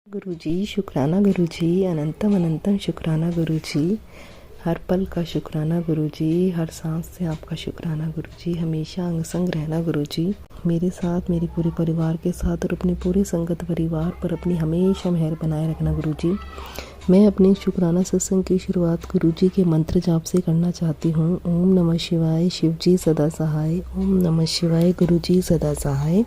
गुरुजी शुक्राना गुरुजी, अनंतम अनंतम शुक्राना गुरुजी। हर पल का शुक्राना गुरुजी, हर सांस से आपका शुक्राना गुरुजी। हमेशा अंग संग रहना गुरुजी, मेरे साथ, मेरे पूरे परिवार के साथ और अपने पूरे संगत परिवार पर अपनी हमेशा मेहर बनाए रखना गुरुजी। मैं अपने शुक्राना सत्संग की शुरुआत गुरुजी के मंत्र जाप से करना चाहती हूँ। ओम नमः शिवाय, शिवजी सदा सहाय। ओम नमः शिवाय, गुरुजी सदा सहाय।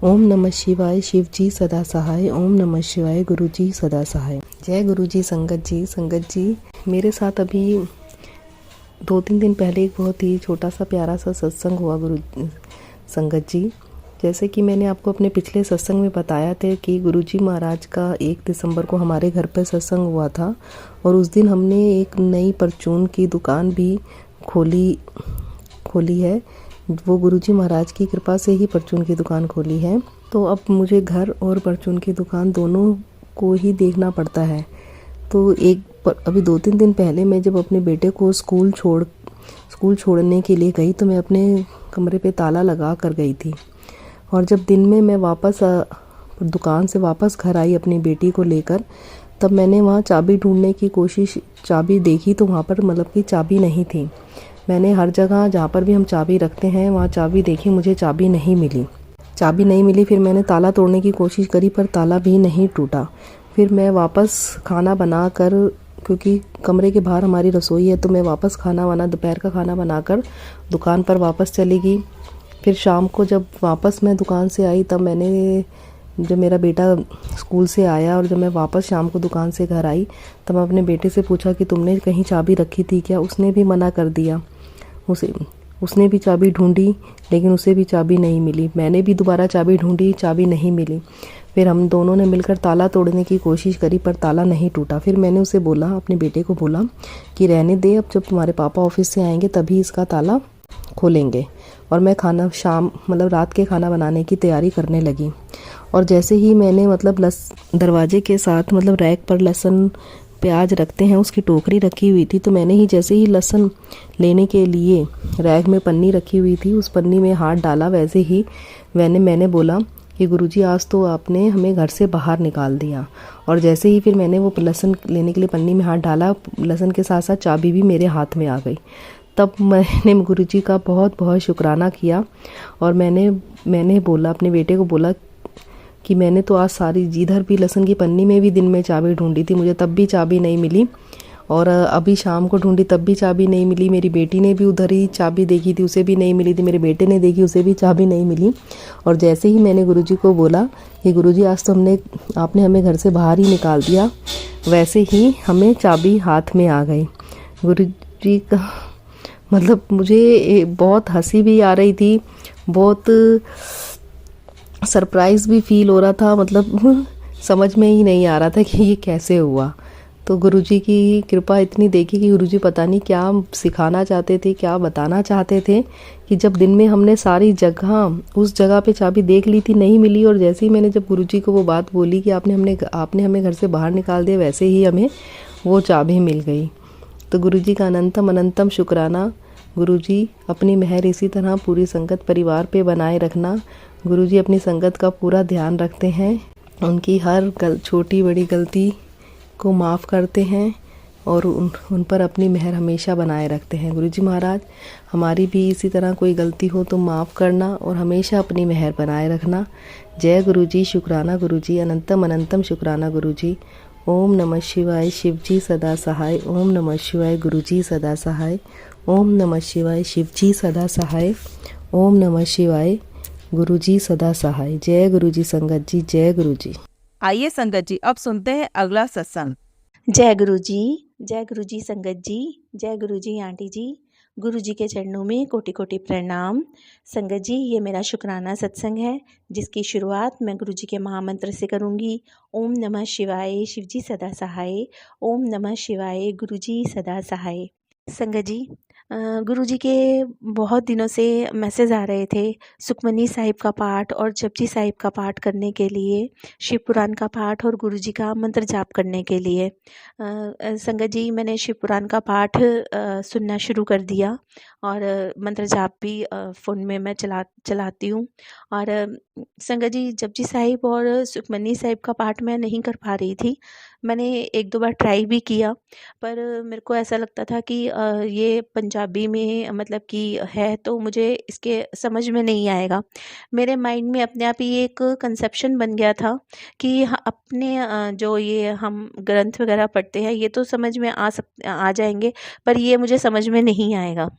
ओम नमः शिवाय, शिवजी सदा सहाय। ओम नमः शिवाय, गुरुजी सदा सहाय। जय गुरुजी। संगत जी, मेरे साथ अभी 2-3 दिन पहले एक बहुत ही छोटा सा प्यारा सा सत्संग हुआ संगत जी। जैसे कि मैंने आपको अपने पिछले सत्संग में बताया था कि गुरुजी महाराज का 1 दिसंबर को हमारे घर पर सत्संग हुआ था और उस दिन हमने एक नई परचून की दुकान भी खोली है। वो गुरुजी महाराज की कृपा से ही परचून की दुकान खोली है। तो अब मुझे घर और परचून की दुकान दोनों को ही देखना पड़ता है। तो अभी 2-3 दिन पहले मैं जब अपने बेटे को स्कूल छोड़ने के लिए गई तो मैं अपने कमरे पे ताला लगा कर गई थी। और जब दिन में मैं वापस दुकान से वापस घर आई अपनी बेटी को लेकर, तब मैंने वहाँ चाबी ढूंढने की कोशिश, चाबी देखी तो वहाँ पर मतलब कि चाबी नहीं थी। मैंने हर जगह जहाँ पर भी हम चाबी रखते हैं वहाँ चाबी देखी, मुझे चाबी नहीं मिली। फिर मैंने ताला तोड़ने की कोशिश करी पर ताला भी नहीं टूटा। फिर मैं वापस खाना बनाकर, क्योंकि कमरे के बाहर हमारी रसोई है, तो मैं वापस दोपहर का खाना बनाकर दुकान पर वापस चली गई। फिर शाम को जब वापस मैं दुकान से आई तब जब मेरा बेटा स्कूल से आया और जब मैं वापस शाम को दुकान से घर आई तब मैं अपने बेटे से पूछा कि तुमने कहीं चाबी रखी थी क्या। उसने भी मना कर दिया। उसने भी चाबी ढूंढी लेकिन उसे भी चाबी नहीं मिली। मैंने भी दोबारा चाबी ढूंढी, चाबी नहीं मिली। फिर हम दोनों ने मिलकर ताला तोड़ने की कोशिश करी पर ताला नहीं टूटा। फिर मैंने उसे बोला, अपने बेटे को बोला कि रहने दे, अब जब तुम्हारे पापा ऑफिस से आएंगे तभी इसका ताला खोलेंगे। और मैं रात के खाना बनाने की तैयारी करने लगी। और जैसे ही मैंने दरवाजे के साथ रैक पर लहसुन प्याज रखते हैं उसकी टोकरी रखी हुई थी, तो मैंने ही जैसे ही लहसुन लेने के लिए रैक में पन्नी रखी हुई थी, उस पन्नी में हाथ डाला, वैसे ही मैंने बोला कि गुरुजी आज तो आपने हमें घर से बाहर निकाल दिया। और जैसे ही फिर मैंने वो लहसुन लेने के लिए पन्नी में हाथ डाला, लहसुन के साथ साथ चाबी भी मेरे हाथ में आ गई। तब मैंने गुरुजी का बहुत बहुत शुक्राना किया और मैंने बोला, अपने बेटे को बोला कि मैंने तो आज सारी जिधर भी लहसुन की पन्नी में भी दिन में चाबी ढूंढी थी, मुझे तब भी चाबी नहीं मिली। और अभी शाम को ढूंढी तब भी चाबी नहीं मिली। मेरी बेटी ने भी उधर ही चाबी देखी थी, उसे भी नहीं मिली थी। मेरे बेटे ने देखी, उसे भी चाबी नहीं मिली। और जैसे ही मैंने गुरुजी को बोला कि गुरुजी आज तो आपने हमें घर से बाहर ही निकाल दिया, वैसे ही हमें चाबी हाथ में आ गई। गुरुजी का मुझे बहुत हंसी भी आ रही थी, बहुत सरप्राइज भी फील हो रहा था। समझ में ही नहीं आ रहा था कि ये कैसे हुआ। तो गुरुजी की कृपा इतनी देखी कि गुरुजी पता नहीं क्या सिखाना चाहते थे, क्या बताना चाहते थे, कि जब दिन में हमने सारी जगह उस जगह पे चाबी देख ली थी, नहीं मिली। और जैसे ही मैंने जब गुरुजी को वो बात बोली कि आपने हमें घर से बाहर निकाल दिया, वैसे ही हमें वो चाबी मिल गई। तो गुरुजी का अनंतम अनंतम शुक्राना। गुरुजी अपनी मेहर इसी तरह पूरी संगत परिवार पे बनाए रखना। गुरुजी अपनी संगत का पूरा ध्यान रखते हैं, उनकी हर छोटी बड़ी गलती को माफ़ करते हैं और उन पर अपनी मेहर हमेशा बनाए रखते हैं। गुरुजी महाराज, हमारी भी इसी तरह कोई गलती हो तो माफ़ करना और हमेशा अपनी मेहर बनाए रखना। जय गुरुजी। शुक्राना गुरुजी, अनंतम अनंतम शुक्राना गुरुजी। ओम नमः शिवाय, शिवजी सदा सहाय। ओम नमः शिवाय, गुरुजी सदा सहाय। ओम नमः शिवाय, शिवजी सदा सहाय। ओम नमः शिवाय, गुरुजी सदा सहाय। जय गुरुजी। संगत जी, जय गुरुजी। आइए संगत जी, अब सुनते हैं अगला सत्संग। जय गुरुजी संगत जी, जय गुरुजी आंटी जी। गुरुजी के चरणों में कोटि कोटि प्रणाम। संगत जी, ये मेरा शुक्राना सत्संग है जिसकी शुरुआत मैं गुरुजी के महामंत्र से करूंगी। ओम नमः शिवाय, शिवजी सदा सहाय। ओम नमः शिवाय, गुरुजी सदा सहाय। संगत जी, गुरुजी के बहुत दिनों से मैसेज आ रहे थे सुखमनी साहिब का पाठ और जपजी साहिब का पाठ करने के लिए, शिव पुराण का पाठ और गुरुजी का मंत्र जाप करने के लिए। संगत जी, मैंने शिव पुराण का पाठ सुनना शुरू कर दिया और मंत्र जाप भी फ़ोन में मैं चलाती हूँ। और संगत जी, जपजी साहिब और सुखमनी साहिब का पाठ मैं नहीं कर पा रही थी। मैंने 1-2 बार ट्राई भी किया, पर मेरे को ऐसा लगता था कि ये पंजाबी में मतलब कि है, तो मुझे इसके समझ में नहीं आएगा। मेरे माइंड में अपने आप ही एक कंसेप्शन बन गया था कि अपने जो ये हम ग्रंथ वगैरह पढ़ते हैं, ये तो समझ में आ जाएंगे, पर ये मुझे समझ में नहीं आएगा।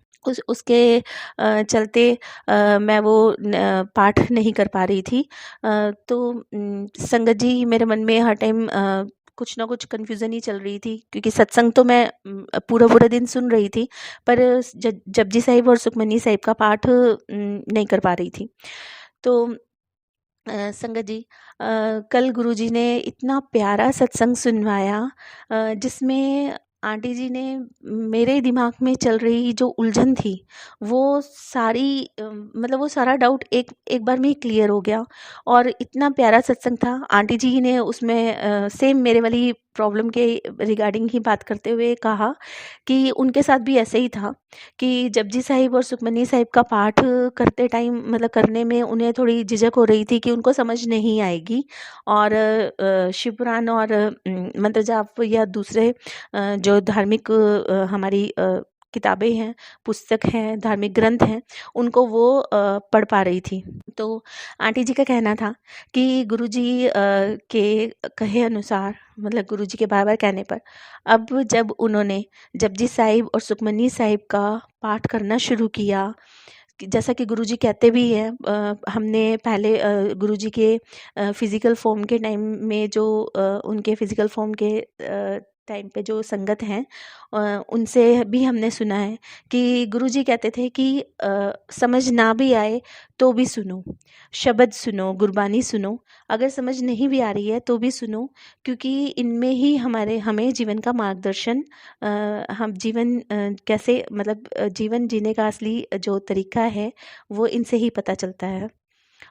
उसके चलते मैं वो पाठ नहीं कर पा रही थी। तो संगत जी, मेरे मन में हर टाइम कुछ ना कुछ कन्फ्यूज़न ही चल रही थी, क्योंकि सत्संग तो मैं पूरा दिन सुन रही थी, पर जपजी साहिब और सुखमनी साहिब का पाठ नहीं कर पा रही थी। तो संगत जी, कल गुरुजी ने इतना प्यारा सत्संग सुनवाया, जिसमें आंटी जी ने मेरे दिमाग में चल रही जो उलझन थी, वो सारी मतलब वो सारा डाउट एक बार में ही क्लियर हो गया। और इतना प्यारा सत्संग था। आंटी जी ने उसमें सेम मेरे वाली प्रॉब्लम के रिगार्डिंग ही बात करते हुए कहा कि उनके साथ भी ऐसे ही था कि जपजी साहिब और सुखमनी साहिब का पाठ करते टाइम मतलब करने में उन्हें थोड़ी झिझक हो रही थी कि उनको समझ नहीं आएगी, और शिव पुराण और मंत्र जाप या दूसरे जो धार्मिक हमारी किताबें हैं, पुस्तक हैं, धार्मिक ग्रंथ हैं, उनको वो पढ़ पा रही थी। तो आंटी जी का कहना था कि गुरुजी के कहे अनुसार, मतलब गुरुजी के बार-बार कहने पर, अब जब उन्होंने जपजी साहिब और सुखमनी साहिब का पाठ करना शुरू किया, जैसा कि गुरुजी कहते भी हैं, हमने पहले गुरुजी के फिज़िकल फॉर्म के टाइम में जो उनके फिज़िकल फॉर्म के टाइम पे जो संगत हैं, उनसे भी हमने सुना है कि गुरुजी कहते थे कि समझ ना भी आए तो भी सुनो, शब्द सुनो, गुरबानी सुनो, अगर समझ नहीं भी आ रही है तो भी सुनो, क्योंकि इनमें ही हमें जीवन का मार्गदर्शन, हम जीवन कैसे मतलब जीवन जीने का असली जो तरीका है, वो इनसे ही पता चलता है।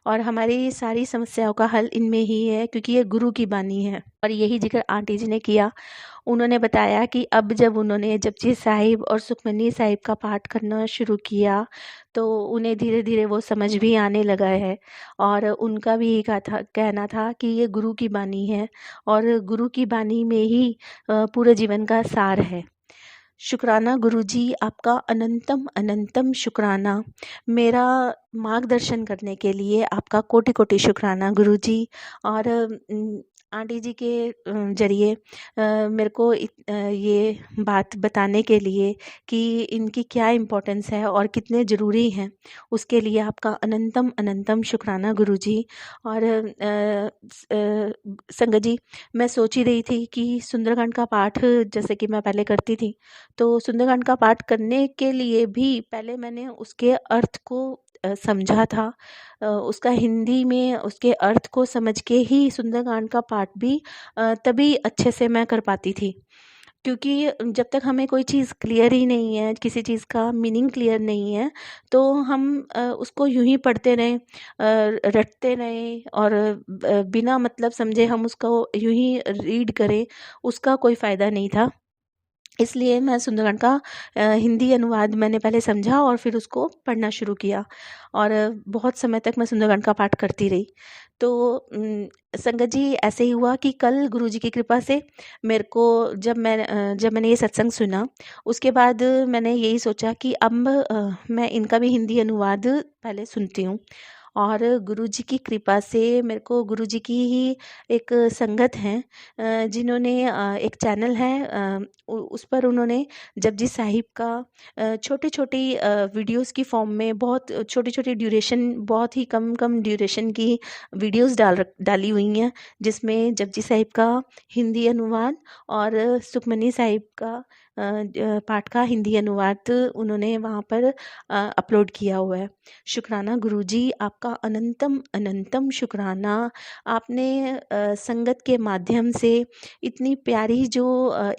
और हमारी सारी समस्याओं का हल इनमें ही है, क्योंकि ये गुरु की बानी है। और यही जिक्र आंटी जी ने किया। उन्होंने बताया कि अब जब उन्होंने जपजी साहिब और सुखमनी साहिब का पाठ करना शुरू किया, तो उन्हें धीरे-धीरे वो समझ भी आने लगा है, और उनका भी यही कहना था कि ये गुरु की बानी है, और गुरु की बानी में ही पूरे जीवन का सार है। शुक्राना गुरुजी, आपका अनंतम अनंतम शुक्राना। मेरा मार्गदर्शन करने के लिए आपका कोटि-कोटि शुक्राना गुरुजी। और आंटी जी के ज़रिए मेरे को ये बात बताने के लिए कि इनकी क्या इम्पोर्टेंस है और कितने ज़रूरी हैं, उसके लिए आपका अनंतम अनंतम शुक्राना गुरुजी। और संगत जी, मैं सोच ही रही थी कि सुंदरकांड का पाठ जैसे कि मैं पहले करती थी, तो सुंदरकांड का पाठ करने के लिए भी पहले मैंने उसके अर्थ को समझा था। उसका हिंदी में उसके अर्थ को समझ के ही सुंदरकांड का पाठ भी तभी अच्छे से मैं कर पाती थी। क्योंकि जब तक हमें कोई चीज़ क्लियर ही नहीं है, किसी चीज़ का मीनिंग क्लियर नहीं है, तो हम उसको यूँ ही पढ़ते रहें, रटते रहें, और बिना मतलब समझे हम उसको यूँ ही रीड करें, उसका कोई फ़ायदा नहीं था। इसलिए मैं सुंदरकांड का हिंदी अनुवाद मैंने पहले समझा और फिर उसको पढ़ना शुरू किया, और बहुत समय तक मैं सुंदरकांड का पाठ करती रही। तो संगत जी, ऐसे ही हुआ कि कल गुरुजी की कृपा से मेरे को जब मैंने ये सत्संग सुना, उसके बाद मैंने यही सोचा कि अब मैं इनका भी हिंदी अनुवाद पहले सुनती हूँ। और गुरुजी की कृपा से मेरे को गुरुजी की ही एक संगत हैं, जिन्होंने एक चैनल है, उस पर उन्होंने जपजी साहिब का छोटी-छोटी वीडियोज़ की फॉर्म में, बहुत छोटी-छोटी ड्यूरेशन, बहुत ही कम ड्यूरेशन की वीडियोज़ डाली हुई हैं, जिसमें जपजी साहिब का हिंदी अनुवाद और सुखमनी साहिब का पाठ का हिंदी अनुवाद उन्होंने वहाँ पर अपलोड किया हुआ है। शुक्राना गुरुजी, आपका अनंतम अनंतम शुक्राना। आपने संगत के माध्यम से इतनी प्यारी जो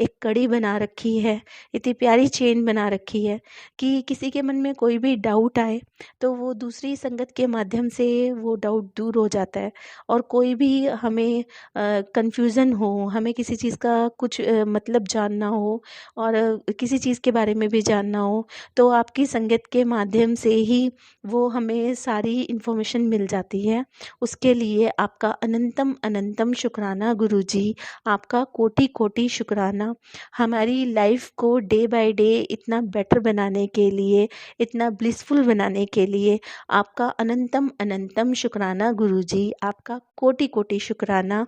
एक कड़ी बना रखी है, इतनी प्यारी चेन बना रखी है कि किसी के मन में कोई भी डाउट आए तो वो दूसरी संगत के माध्यम से वो डाउट दूर हो जाता है। और कोई भी हमें कन्फ्यूज़न हो, हमें किसी चीज़ का कुछ मतलब जानना हो और किसी चीज़ के बारे में भी जानना हो, तो आपकी संगत के माध्यम से ही वो हमें सारी इन्फॉर्मेशन मिल जाती है। उसके लिए आपका अनंतम अनंतम शुक्राना गुरुजी, आपका कोटि कोटि शुक्राना। हमारी लाइफ को डे बाय डे इतना बेटर बनाने के लिए, इतना ब्लिसफुल बनाने के लिए आपका अनंतम अनंतम शुक्राना गुरुजी, आपका कोटि कोटि शुक्राना।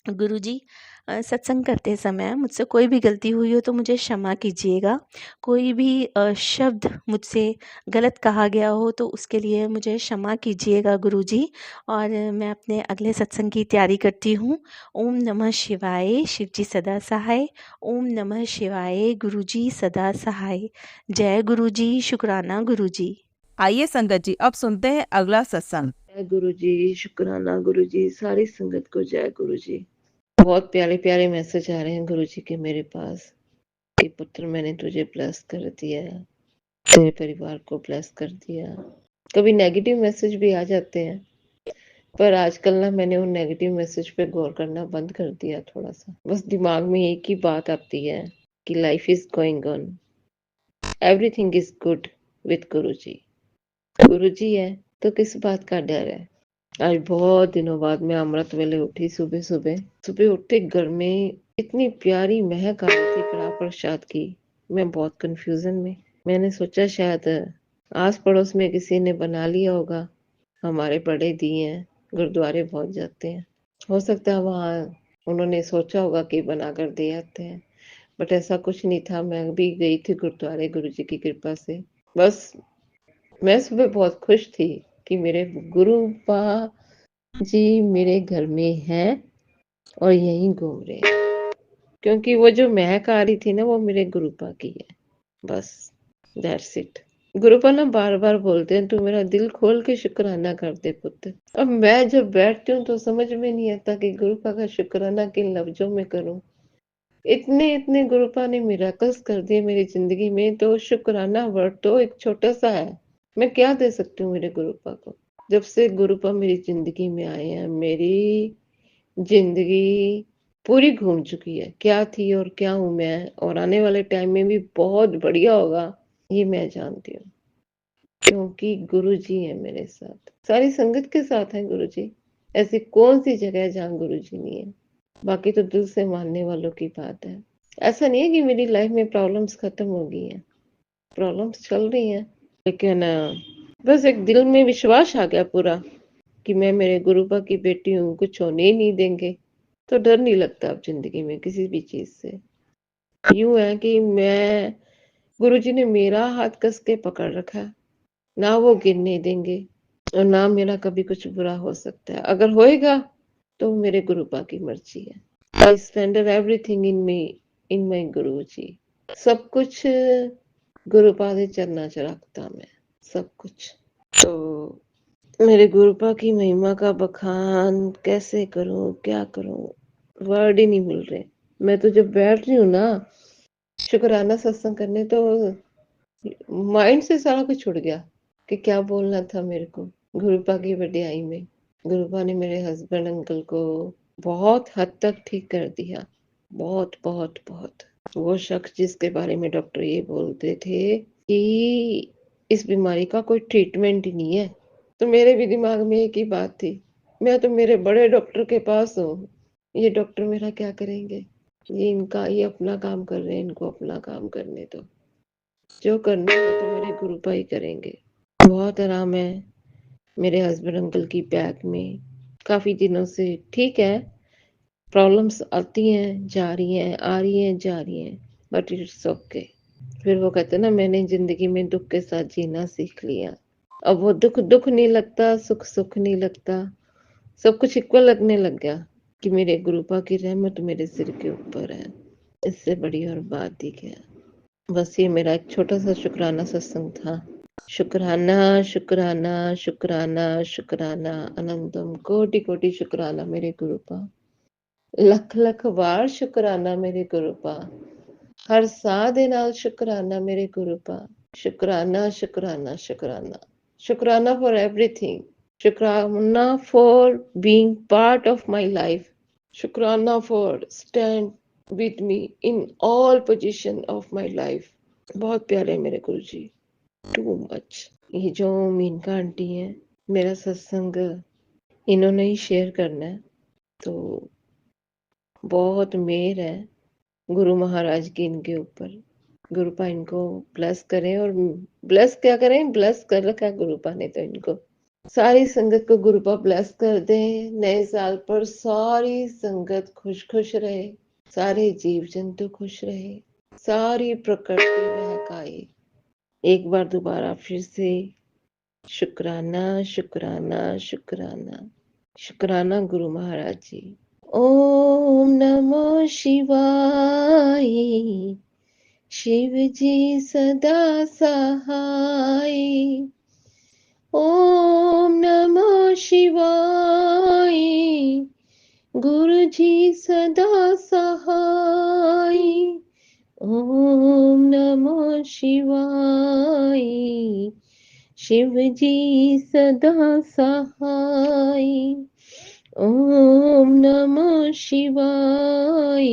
गुरुजी, सत्संग करते समय मुझसे कोई भी गलती हुई हो तो मुझे क्षमा कीजिएगा। कोई भी शब्द मुझसे गलत कहा गया हो तो उसके लिए मुझे क्षमा कीजिएगा गुरुजी। और मैं अपने अगले सत्संग की तैयारी करती हूँ। ओम नमः शिवाय, शिव जी सदा सहाय। ओम नमः शिवाय, गुरुजी सदा सहाय। जय गुरुजी, शुक्राना गुरुजी। आइए संगत जी, अब सुनते हैं अगला सत्संग। जय गुरु जी, शुक्राना गुरु जी, सारी संगत को जय गुरु जी। बहुत प्यारे प्यारे मैसेज आ रहे हैं गुरु जी के मेरे पास कि पुत्र मैंने तुझे ब्लेस कर दिया, तेरे परिवार को ब्लेस कर दिया। कभी नेगेटिव मैसेज भी आ जाते हैं, पर आजकल ना मैंने उन नेगेटिव मैसेज पे गौर करना बंद कर दिया थोड़ा सा। बस दिमाग में एक ही बात आती है कि life is going on, everything is good with गुरु जी। गुरु जी है तो किस बात का डर है। आज बहुत दिनों बाद मैं अमृत वेले उठी। सुबह सुबह सुबह उठते घर में इतनी प्यारी महक आ रही थी कड़ा प्रसाद की। मैं बहुत कंफ्यूजन में, मैंने सोचा शायद आस पड़ोस में किसी ने बना लिया होगा। हमारे बड़े दिए हैं, गुरुद्वारे बहुत जाते हैं, हो सकता है वहाँ उन्होंने सोचा होगा कि बना कर दे आते हैं, बट ऐसा कुछ नहीं था। मैं भी गई थी गुरुद्वारे गुरु जी की कृपा से। बस मैं सुबह बहुत खुश थी कि मेरे गुरु पा जी मेरे घर में हैं और यहीं घूम रहे हैं, क्योंकि वो जो महक आ रही थी ना वो मेरे गुरुपा की है। बस दैट्स इट। गुरुपा ना बार बार बोलते हैं तू मेरा दिल खोल के शुक्राना कर दे पुत्र। अब मैं जब बैठती हूँ तो समझ में नहीं आता कि गुरुपा का शुक्राना किन लफ्जों में करूं। इतने इतने गुरुपा ने मिराकल्स कर दिए मेरी जिंदगी में, तो शुक्राना वर्ड तो एक छोटा सा है। मैं क्या दे सकती हूँ मेरे गुरुपा को। जब से गुरुपा मेरी जिंदगी में आए हैं, मेरी जिंदगी पूरी घूम चुकी है। क्या थी और क्या हूं मैं, और आने वाले टाइम में भी बहुत बढ़िया होगा, ये मैं जानती हूँ, क्योंकि गुरु जी है मेरे साथ, सारी संगत के साथ है गुरु जी। ऐसी कौन सी जगह है जहाँ गुरु जी नहीं है। बाकी तो दिल से मानने वालों की बात है। ऐसा नहीं है कि मेरी लाइफ में प्रॉब्लम्स खत्म हो गई हैं, प्रॉब्लम्स चल रही हैं, लेकिन बस एक दिल में विश्वास आ गया पूरा कि मैं मेरे गुरुपा की बेटी हूँ, कुछ होने ही नहीं देंगे, तो डर नहीं लगता अब जिंदगी में किसी भी चीज से। यूं है कि मैं, गुरुजी ने मेरा हाथ कस के पकड़ रखा है, ना वो गिरने देंगे और ना मेरा कभी कुछ बुरा हो सकता है। अगर होएगा तो मेरे गुरुपा की मर्जी है। आई स्पेंडर एवरीथिंग इन मी, इन माई गुरु जी। सब कुछ गुरुपा के चरना च रखता मैं, सब कुछ। तो मेरे गुरुपा की महिमा का बखान कैसे करूं, क्या करूं, वर्ड ही नहीं मिल रहे। मैं तो जब बैठ रही हूँ ना शुक्राना सत्संग करने, तो माइंड से सारा कुछ छूट गया कि क्या बोलना था मेरे को। गुरुपा की वडियाई में गुरुपा ने मेरे हस्बैंड अंकल को बहुत हद तक ठीक कर दिया, बहुत बहुत बहुत। वो शख्स जिसके बारे में डॉक्टर ये बोलते थे कि इस बीमारी का कोई ट्रीटमेंट ही नहीं है, तो मेरे भी दिमाग में एक ही बात थी, मैं तो मेरे बड़े डॉक्टर के पास हूँ, ये डॉक्टर मेरा क्या करेंगे। ये अपना काम कर रहे हैं, इनको अपना काम करने दो, जो करना है तो मेरे गुरुपा ही करेंगे। बहुत आराम है मेरे हस्बैंड अंकल की बैक में, काफी दिनों से ठीक है। प्रॉब्लम्स आती हैं जा रही हैं, आ रही हैं जा रही हैं, बट इट्स ओके। फिर वो कहते ना मैंने जिंदगी में दुख के साथ जीना सीख लिया। अब वो दुख दुख नहीं लगता, सुख सुख नहीं लगता, सब कुछ इक्वल लगने लग गया कि मेरे गुरुपा की रहमत मेरे सिर के ऊपर है। इससे बड़ी और बात ही क्या। बस ये मेरा एक छोटा सा शुक्राना सत्संग था। शुक्राना शुक्राना शुक्राना शुक्राना अनंतम कोटि कोटि शुक्राना मेरे गुरुपा। लख लख वार शुक्राना मेरे गुरुपा। हर साह दे नाल शुक्राना मेरे गुरुपा। शुक्राना शुक्राना शुक्राना शुक्राना फॉर एवरीथिंग। शुक्राना for being part of my life. शुक्राना for stand with me in all position of my life. बहुत प्यारे मेरे गुरुजी, टू मच। ये जो मीनका आंटी है, मेरा सत्संग इन्होंने ही शेयर करना है, तो बहुत मेहर है गुरु महाराज की इनके ऊपर। गुरुपा इनको ब्लेस करें, और ब्लेस क्या करें, ब्लेस कर रखा है गुरुपा ने तो इनको। सारी संगत को गुरुपा ब्लेस कर दे। नए साल पर सारी संगत खुश खुश रहे, सारे जीव जंतु खुश रहे, सारी प्रकृति महकाए। एक बार दोबारा फिर से शुक्राना शुक्राना शुक्राना शुक्राना गुरु महाराज जी। ओम नमो शिवाय। शिव जी सदा सहाय। ओम नमो शिवाय। गुरु जी सदा सहाय। ओम नमो शिवाय। शिव जी सदा सहाय। ओम नमो शिवाय।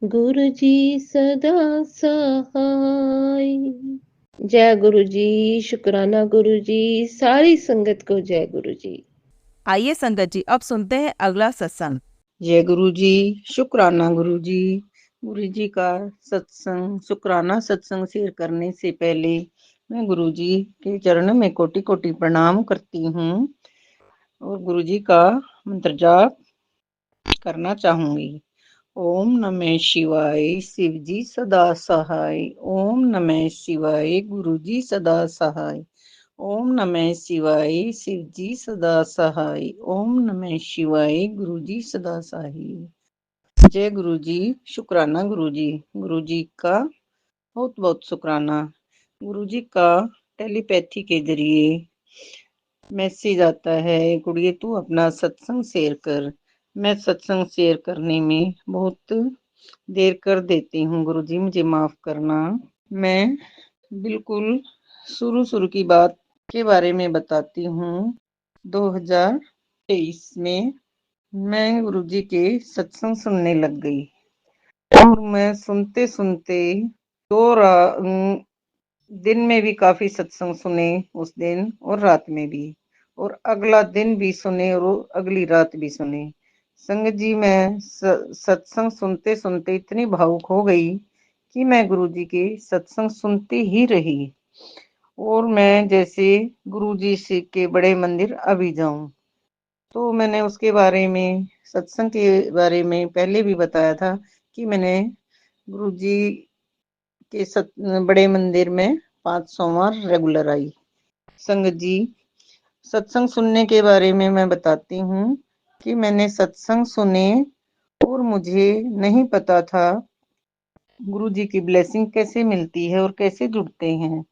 गुरु जी सदा सहाय। जय गुरु जी। शुक्राना गुरु जी। सारी संगत को जय गुरु जी। आइए संगत जी, अब सुनते हैं अगला सत्संग। जय गुरु जी। शुक्राना गुरु जी। गुरु जी का सत्संग, शुक्राना सत्संग शेयर करने से पहले मैं गुरु जी के चरण में कोटि कोटि प्रणाम करती हूँ और गुरु जी का मंत्र जाप करना चाहूंगी। ओम नमः शिवाय। शिव जी सदा सहाय। ओम नमः शिवाय। गुरु जी सदा सहाय। ओम नमः शिवाय। शिव जी सदा सहाय। ओम नमः शिवाय। गुरु जी सदा सहाय। जय गुरु जी। शुक्राना गुरु जी। गुरु जी का बहुत बहुत शुक्राना। गुरु जी का टेलीपैथी के जरिए मैसेज आता है, गुड़िया तू अपना सत्संग शेयर कर। मैं सत्संग शेयर करने में बहुत देर कर देती हूँ, गुरु जी मुझे माफ करना। मैं बिल्कुल शुरू की बात के बारे में बताती हूँ। 2023 में मैं गुरु जी के सत्संग सुनने लग गई और मैं सुनते सुनते दिन में भी काफी सत्संग सुने, उस दिन और रात में भी, और अगला दिन भी सुने और अगली रात भी सुने। संगत जी, मैं सत्संग सुनते सुनते इतनी भावुक हो गई कि मैं गुरु जी के सत्संग सुनती ही रही और मैं जैसे गुरु जी से के बड़े मंदिर अभी जाऊं। तो मैंने उसके बारे में, सत्संग के बारे में पहले भी बताया था कि मैंने गुरु जी के बड़े मंदिर में 5 सोमवार रेगुलर आई। संगत जी, सत्संग सुनने के बारे में मैं बताती हूँ कि मैंने सत्संग सुने और मुझे नहीं पता था गुरु जी की ब्लेसिंग कैसे मिलती है और कैसे जुड़ते हैं।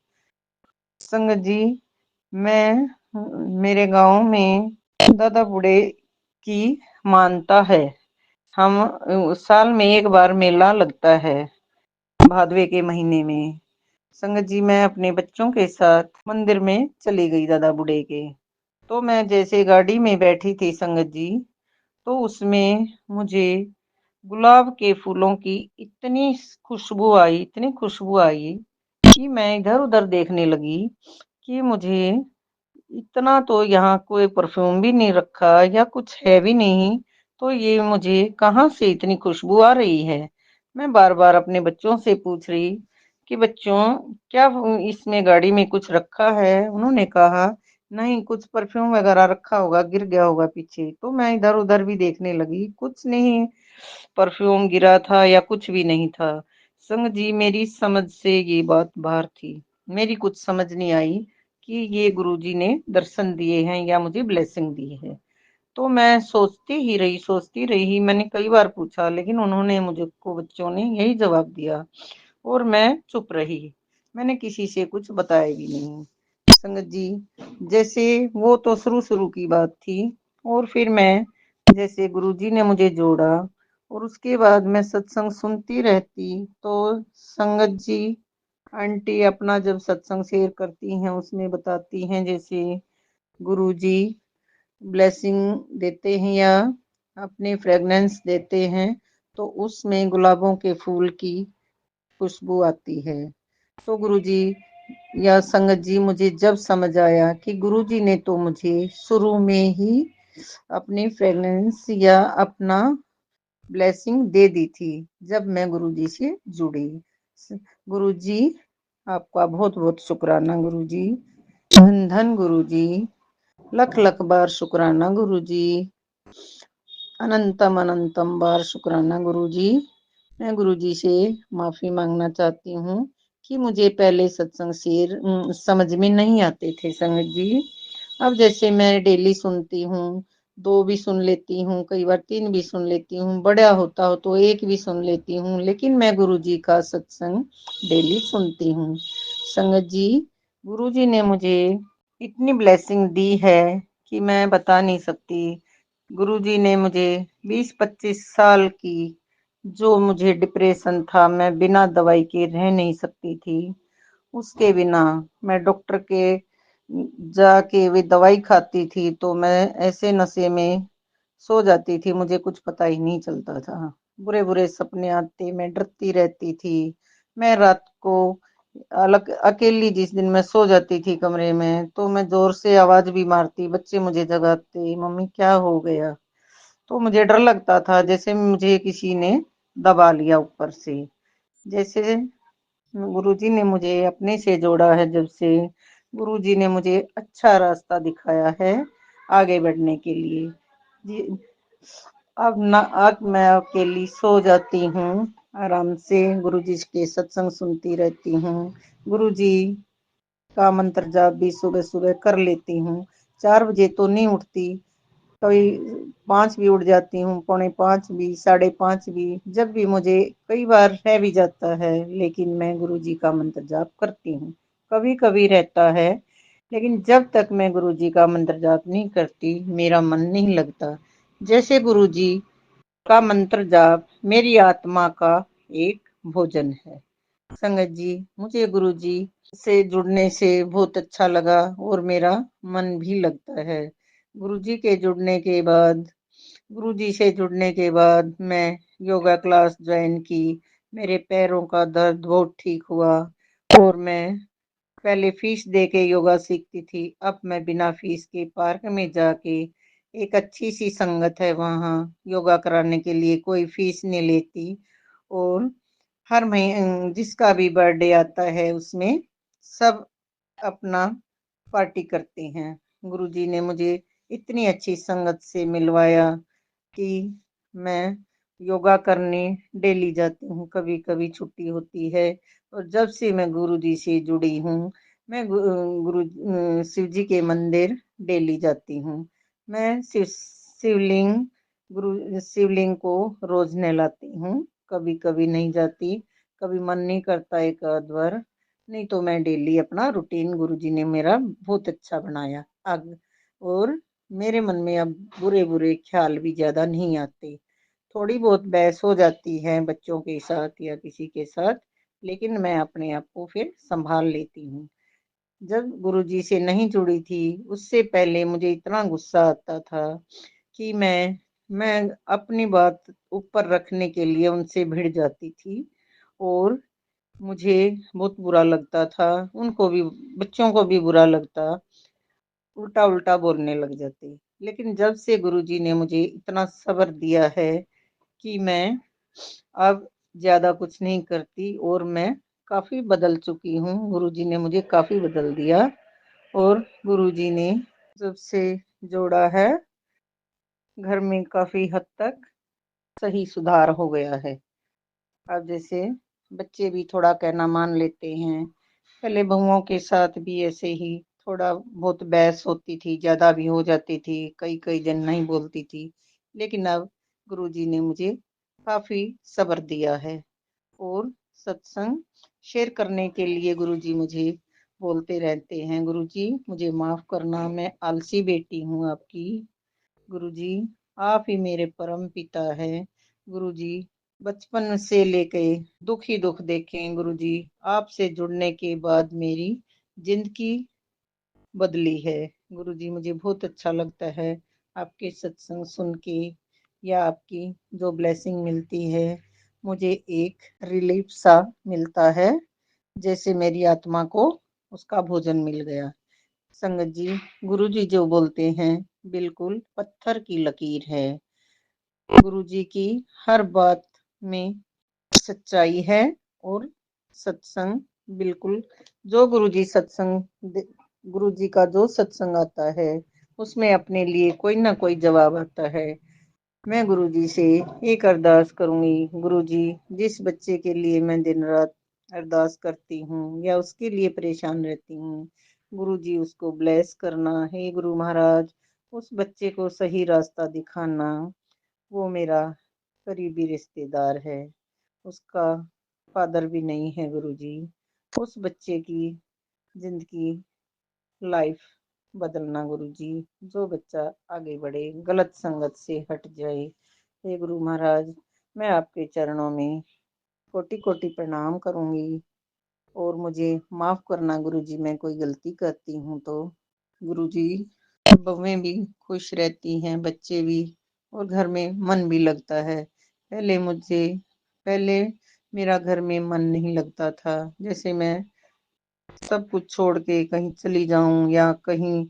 संगत जी, मेरे गांव में दादा बूढ़े की मानता है। हम साल में एक बार मेला लगता है भादवे के महीने में। संगत जी, मैं अपने बच्चों के साथ मंदिर में चली गई दादा बूढ़े के। तो मैं जैसे गाड़ी में बैठी थी संगत जी, तो उसमें मुझे गुलाब के फूलों की इतनी खुशबू आई कि मैं इधर उधर देखने लगी कि मुझे इतना तो यहाँ कोई परफ्यूम भी नहीं रखा या कुछ है भी नहीं, तो ये मुझे कहाँ से इतनी खुशबू आ रही है। मैं बार बार अपने बच्चों से पूछ रही कि बच्चों, क्या इसमें गाड़ी में कुछ रखा है? उन्होंने कहा नहीं, कुछ परफ्यूम वगैरह रखा होगा, गिर गया होगा पीछे। तो मैं इधर उधर भी देखने लगी, कुछ नहीं परफ्यूम गिरा था या कुछ भी नहीं था। संग जी, मेरी समझ से ये बात बाहर थी। मेरी कुछ समझ नहीं आई कि ये गुरुजी ने दर्शन दिए हैं या मुझे ब्लेसिंग दी है। तो मैं सोचती रही। मैंने कई बार पूछा, लेकिन उन्होंने मुझको बच्चों ने यही जवाब दिया और मैं चुप रही। मैंने किसी से कुछ बताया भी नहीं। संगत जी, जैसे वो तो शुरू की बात थी, और फिर मैं जैसे गुरुजी ने मुझे जोड़ा और उसके बाद मैं सत्संग सुनती रहती। तो संगत जी, आंटी अपना जब सत्संग शेयर करती हैं उसमें बताती हैं जैसे गुरुजी ब्लेसिंग देते हैं या अपने फ्रेगनेंस देते हैं, तो उसमें गुलाबों के फूल की खुशबू आती है। तो गुरुजी या संगत जी, मुझे जब समझ आया कि गुरुजी ने तो मुझे शुरू में ही अपनी फ्रेगनेंस या अपना ब्लेसिंग दे दी थी जब मैं गुरुजी से जुड़ी। गुरुजी, आपका बहुत बहुत शुक्राना गुरुजी। धन धन गुरुजी, लख लख बार शुक्राना गुरुजी। अनंतम अनंतम बार शुक्राना गुरुजी। मैं गुरुजी से माफी मांगना चाहती हूँ कि मुझे पहले सत्संग शेर समझ में नहीं आते थे संगत जी। अब जैसे मैं डेली सुनती हूँ, 2 भी सुन लेती हूँ, कई बार 3 भी सुन लेती हूँ, बड़ा होता हो तो 1 भी सुन लेती हूँ, लेकिन मैं गुरुजी का सत्संग डेली सुनती हूँ। संगत जी, गुरुजी ने मुझे इतनी ब्लेसिंग दी है कि मैं बता नहीं सकती। गुरुजी ने मुझे 20-25 साल की, जो मुझे डिप्रेशन था, मैं बिना दवाई के रह नहीं सकती थी, उसके बिना मैं डॉक्टर के जाके वे दवाई खाती थी तो मैं ऐसे नशे में सो जाती थी, मुझे कुछ पता ही नहीं चलता था। बुरे बुरे सपने आते, मैं डरती रहती थी। मैं रात को अलग अकेली जिस दिन मैं सो जाती थी कमरे में, तो मैं जोर से आवाज भी मारती, बच्चे मुझे जगाते, मम्मी क्या हो गया। तो मुझे डर लगता था जैसे मुझे किसी ने दबा लिया ऊपर से। जैसे गुरुजी ने मुझे अपने से जोड़ा है, जब से गुरुजी ने मुझे अच्छा रास्ता दिखाया है आगे बढ़ने के लिए। जी, अब मैं अकेली सो जाती हूँ आराम से, गुरुजी के सत्संग सुनती रहती हूँ। गुरुजी का मंत्र जाप भी सुबह सुबह कर लेती हूँ। 4 बजे तो नहीं उठती, कभी 5 भी उठ जाती हूँ, पौने 5 भी, 5:30 भी, जब भी मुझे कई बार रह भी जाता है, लेकिन मैं गुरुजी का मंत्र जाप करती हूँ। कभी कभी रहता है, लेकिन जब तक मैं गुरुजी का मंत्र जाप नहीं करती मेरा मन नहीं लगता। जैसे गुरुजी का मंत्र जाप मेरी आत्मा का एक भोजन है। संगत जी, मुझे गुरुजी से जुड़ने से बहुत अच्छा लगा और मेरा मन भी लगता है। गुरुजी के जुड़ने के बाद गुरुजी से जुड़ने के बाद मैं योगा क्लास ज्वाइन की। मेरे पैरों का दर्द बहुत ठीक हुआ और मैं पहले फीस दे के योगा सीखती थी, अब मैं बिना फीस के पार्क में जाके, एक अच्छी सी संगत है वहाँ योगा कराने के लिए, कोई फीस नहीं लेती, और हर महीने जिसका भी बर्थडे आता है उसमें सब अपना पार्टी करते हैं। गुरुजी ने मुझे इतनी अच्छी संगत से मिलवाया कि मैं योगा करने डेली जाती हूँ, कभी कभी छुट्टी होती है। और जब से मैं गुरुजी से जुड़ी हूँ, मैं शिव जी के मंदिर डेली जाती हूँ। मैं शिवलिंग को रोज नहलाती हूँ, कभी कभी नहीं जाती, कभी मन नहीं करता एक आध बार, नहीं तो मैं डेली अपना रूटीन गुरुजी ने मेरा बहुत अच्छा बनाया। और मेरे मन में अब बुरे बुरे ख्याल भी ज्यादा नहीं आते। थोड़ी बहुत बहस हो जाती है बच्चों के साथ या किसी के साथ, लेकिन मैं अपने आप को फिर संभाल लेती हूँ। जब गुरुजी से नहीं जुड़ी थी उससे पहले मुझे इतना गुस्सा आता था कि मैं अपनी बात ऊपर रखने के लिए उनसे भिड़ जाती थी, और मुझे बहुत बुरा लगता था, उनको भी, बच्चों को भी बुरा लगता, उल्टा उल्टा बोलने लग जाते। लेकिन जब से गुरुजी ने मुझे इतना सब्र दिया है कि मैं अब ज्यादा कुछ नहीं करती, और मैं काफी बदल चुकी हूँ। गुरुजी ने मुझे काफी बदल दिया, और गुरुजी ने जब से जोड़ा है घर में काफी हद तक सही सुधार हो गया है। अब जैसे बच्चे भी थोड़ा कहना मान लेते हैं, पहले बहुओं के साथ भी ऐसे ही थोड़ा बहुत बहस होती थी, ज्यादा भी हो जाती थी, कई कई दिन नहीं बोलती थी। लेकिन अब गुरुजी ने मुझे काफी सब्र दिया है और सत्संग शेयर करने के लिए गुरुजी मुझे बोलते रहते हैं, गुरुजी मुझे माफ करना, मैं आलसी बेटी हूँ आपकी। गुरुजी आप ही मेरे परम पिता है। गुरुजी बचपन से लेके दुख ही दुख देखे हैं गुरुजी। आपसे जुड़ने के बाद मेरी जिंदगी बदली है। गुरुजी मुझे बहुत अच्छा लगता है आपके सत्संग सुन के, या आपकी जो ब्लेसिंग मिलती है, मुझे एक रिलीफ सा मिलता है, जैसे मेरी आत्मा को उसका भोजन मिल गया। संगत जी, गुरुजी जो बोलते हैं बिल्कुल पत्थर की लकीर है। गुरुजी की हर बात में सच्चाई है और सत्संग बिल्कुल, जो गुरुजी का जो सत्संग आता है उसमें अपने लिए कोई ना कोई जवाब आता है। मैं गुरुजी से एक अरदास करूंगी, गुरुजी जिस बच्चे के लिए मैं दिन रात अरदास करती हूँ या उसके लिए परेशान रहती हूँ, गुरुजी उसको ब्लेस करना। हे गुरु महाराज, उस बच्चे को सही रास्ता दिखाना। वो मेरा करीबी रिश्तेदार है, उसका फादर भी नहीं है गुरुजी। उस बच्चे की जिंदगी, लाइफ बदलना गुरुजी, जो बच्चा आगे बढ़े, गलत संगत से हट जाए। हे गुरु महाराज, मैं आपके चरणों में कोटि कोटि प्रणाम करूंगी और मुझे माफ करना गुरुजी, मैं कोई गलती करती हूँ तो। गुरुजी बहुएं भी खुश रहती हैं, बच्चे भी, और घर में मन भी लगता है। पहले मेरा घर में मन नहीं लगता था, जैसे मैं सब कुछ छोड़ के कहीं चली जाऊं या कहीं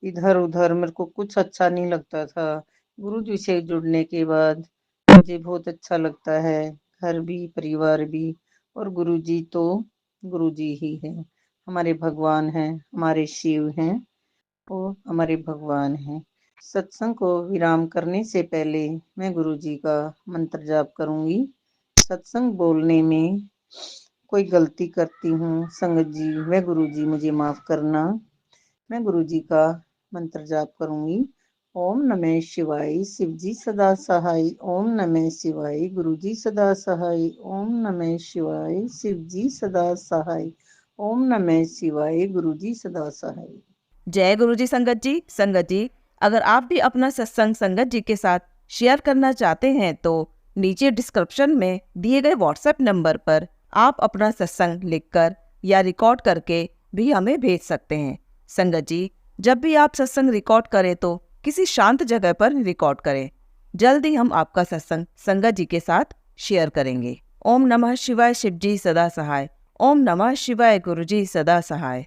इधर उधर, मेरे को कुछ अच्छा नहीं लगता था। गुरुजी से जुड़ने के बाद मुझे बहुत अच्छा लगता है, घर भी परिवार भी। और गुरुजी तो गुरुजी ही है, हमारे भगवान हैं, हमारे शिव हैं, वो हमारे भगवान हैं। सत्संग को विराम करने से पहले मैं गुरुजी का मंत्र जाप करूंगी। सत्संग बोलने में कोई गलती करती हूँ संगत जी, मैं गुरुजी मुझे माफ करना। मैं गुरुजी का मंत्र जाप करूंगी। ओम नमः शिवाय, शिव जी सदा सहाय। ओम नमः शिवाय, गुरुजी सदा सहाय। ओम नमः शिवाय, शिव जी सदा सहाय। ओम नमः शिवाय, गुरुजी सदा सहाय। जय गुरु जी। संगत जी, अगर आप भी अपना सत्संग संगत जी के साथ शेयर करना चाहते हैं तो नीचे डिस्क्रिप्शन में दिए गए व्हाट्सएप नंबर पर आप अपना सत्संग लिखकर या रिकॉर्ड करके भी हमें भेज सकते हैं। संगत जी, जब भी आप सत्संग रिकॉर्ड करें तो किसी शांत जगह पर रिकॉर्ड करें। जल्दी हम आपका सत्संग संगत जी के साथ शेयर करेंगे। ओम नमः शिवाय, शिव जी सदा सहाय। ओम नमः शिवाय, गुरु जी सदा सहाय।